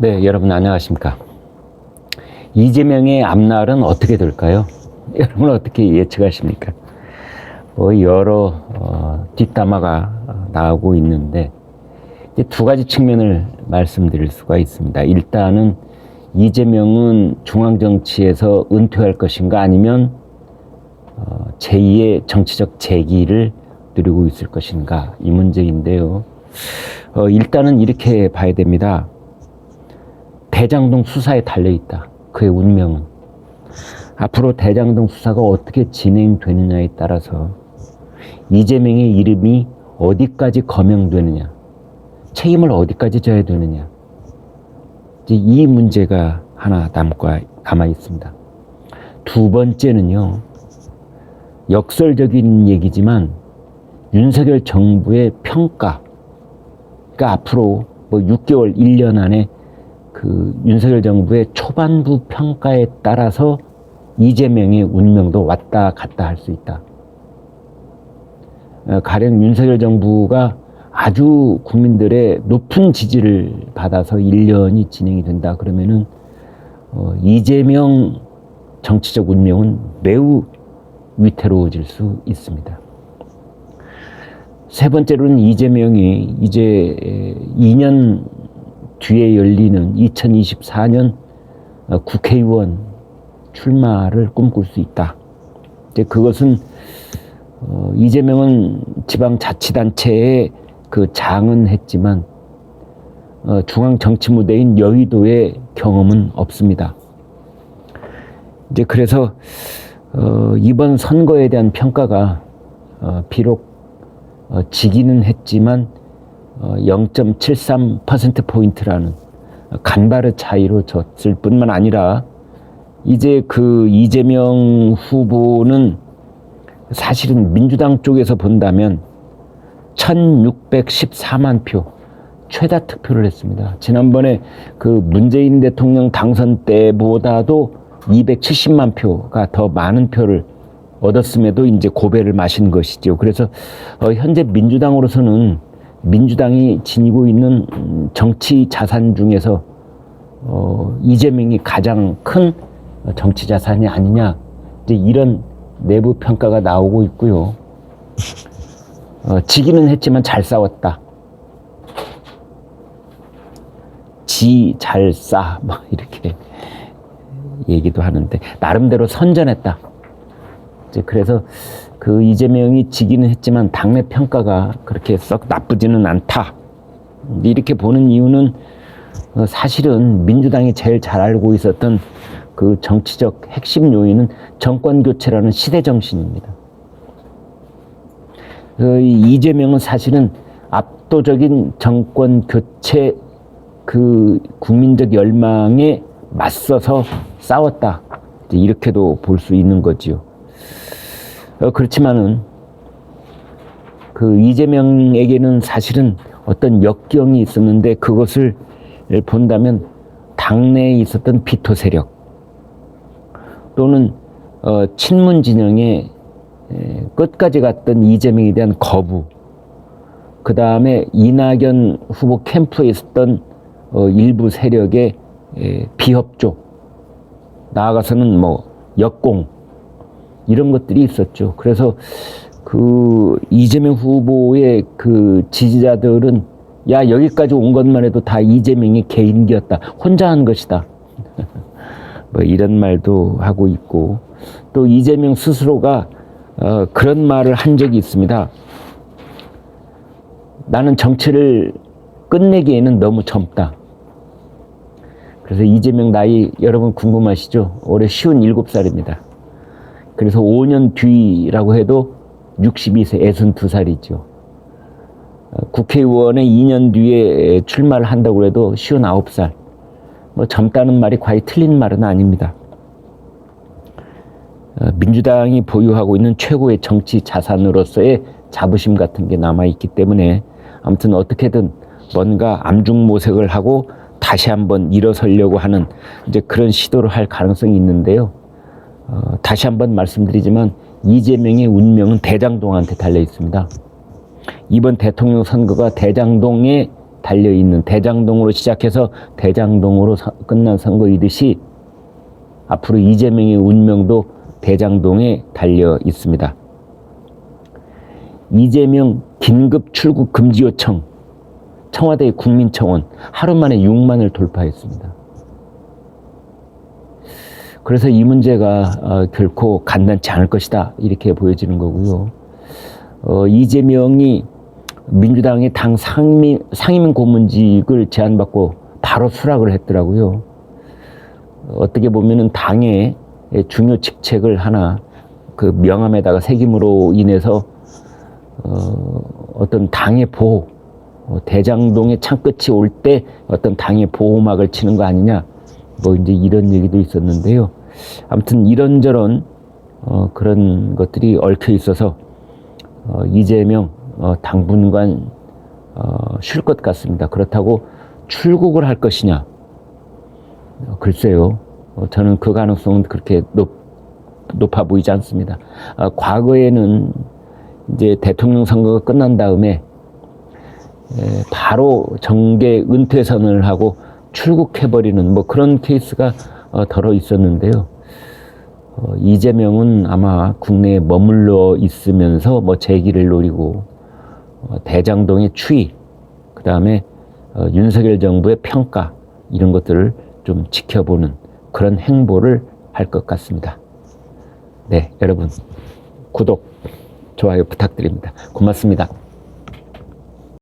네, 여러분 안녕하십니까. 이재명의 앞날은 어떻게 될까요? 여러분 어떻게 예측하십니까? 여러 뒷담화가 나오고 있는데 이제 두 가지 측면을 말씀드릴 수가 있습니다. 일단은 이재명은 중앙정치에서 은퇴할 것인가 아니면 제2의 정치적 재기를 누리고 있을 것인가 이 문제인데요. 일단은 이렇게 봐야 됩니다. 대장동 수사에 달려있다. 그의 운명은. 앞으로 대장동 수사가 어떻게 진행되느냐에 따라서 이재명의 이름이 어디까지 거명되느냐, 책임을 어디까지 져야 되느냐, 이제 이 문제가 하나 남아 있습니다. 두 번째는요, 역설적인 얘기지만 윤석열 정부의 평가, 그러니까 앞으로 6개월, 1년 안에 그 윤석열 정부의 초반부 평가에 따라서 이재명의 운명도 왔다 갔다 할 수 있다. 가령 윤석열 정부가 아주 국민들의 높은 지지를 받아서 1년이 진행이 된다 그러면은 이재명 정치적 운명은 매우 위태로워질 수 있습니다. 세 번째로는 이재명이 이제 2년 뒤에 열리는 2024년 국회의원 출마를 꿈꿀 수 있다. 이제 그것은 이재명은 지방자치단체에 그 장은 했지만 중앙 정치 무대인 여의도의 경험은 없습니다. 이제 그래서 이번 선거에 대한 평가가 비록 지기는 했지만 0.73%포인트라는 간발의 차이로 졌을 뿐만 아니라 이제 그 이재명 후보는 사실은 민주당 쪽에서 본다면 1614만 표 최다 득표를 했습니다. 지난번에 그 문재인 대통령 당선 때보다도 270만 표가 더 많은 표를 얻었음에도 이제 고배를 마신 것이죠. 그래서 현재 민주당으로서는 민주당이 지니고 있는 정치 자산 중에서 이재명이 가장 큰 정치 자산이 아니냐, 이제 이런 내부 평가가 나오고 있고요. 지기는 했지만 잘 싸웠다. 지 잘 싸, 이렇게 얘기도 하는데 나름대로 선전했다. 이제 그래서 그 이재명이 지기는 했지만 당내 평가가 그렇게 썩 나쁘지는 않다. 이렇게 보는 이유는 사실은 민주당이 제일 잘 알고 있었던 그 정치적 핵심 요인은 정권 교체라는 시대 정신입니다. 이재명은 사실은 압도적인 정권 교체 그 국민적 열망에 맞서서 싸웠다. 이렇게도 볼 수 있는 거지요. 그렇지만은 그 이재명에게는 사실은 어떤 역경이 있었는데 그것을 본다면 당내에 있었던 비토 세력 또는 친문 진영의 끝까지 갔던 이재명에 대한 거부, 그 다음에 이낙연 후보 캠프에 있었던 일부 세력의 비협조, 나아가서는 역공, 이런 것들이 있었죠. 그래서 그 이재명 후보의 그 지지자들은 야, 여기까지 온 것만 해도 다 이재명의 개인기였다. 혼자 한 것이다. 이런 말도 하고 있고, 또 이재명 스스로가 그런 말을 한 적이 있습니다. 나는 정치를 끝내기에는 너무 젊다. 그래서 이재명 나이 여러분 궁금하시죠? 올해 57살입니다. 그래서 5년 뒤라고 해도 62세, 62살이죠. 국회의원에 2년 뒤에 출마를 한다고 해도 59살. 젊다는 말이 과히 틀린 말은 아닙니다. 민주당이 보유하고 있는 최고의 정치 자산으로서의 자부심 같은 게 남아있기 때문에 아무튼 어떻게든 뭔가 암중모색을 하고 다시 한번 일어서려고 하는 이제 그런 시도를 할 가능성이 있는데요. 다시 한번 말씀드리지만 이재명의 운명은 대장동한테 달려 있습니다. 이번 대통령 선거가 대장동에 달려있는 대장동으로 시작해서 대장동으로 끝난 선거이듯이 앞으로 이재명의 운명도 대장동에 달려 있습니다. 이재명 긴급 출국 금지 요청, 청와대 국민청원 하루 만에 6만을 돌파했습니다. 그래서 이 문제가 결코 간단치 않을 것이다 이렇게 보여지는 거고요. 이재명이 민주당의 당 상임 고문직을 제안받고 바로 수락을 했더라고요. 어떻게 보면은 당의 중요 직책을 하나 그 명함에다가 새김으로 인해서 어떤 당의 보호, 대장동의 창끝이 올 때 어떤 당의 보호막을 치는 거 아니냐, 뭐 이제 이런 얘기도 있었는데요. 아무튼 이런저런 그런 것들이 얽혀 있어서 이재명 당분간 쉴 것 같습니다. 그렇다고 출국을 할 것이냐? 글쎄요. 저는 그 가능성은 그렇게 높아 보이지 않습니다. 과거에는 이제 대통령 선거가 끝난 다음에 바로 정계 은퇴 선언을 하고 출국해버리는 뭐 그런 케이스가 덜어 있었는데요. 이재명은 아마 국내에 머물러 있으면서 뭐 재기를 노리고 대장동의 추이, 그 다음에 윤석열 정부의 평가 이런 것들을 좀 지켜보는 그런 행보를 할 것 같습니다. 네, 여러분 구독, 좋아요 부탁드립니다. 고맙습니다.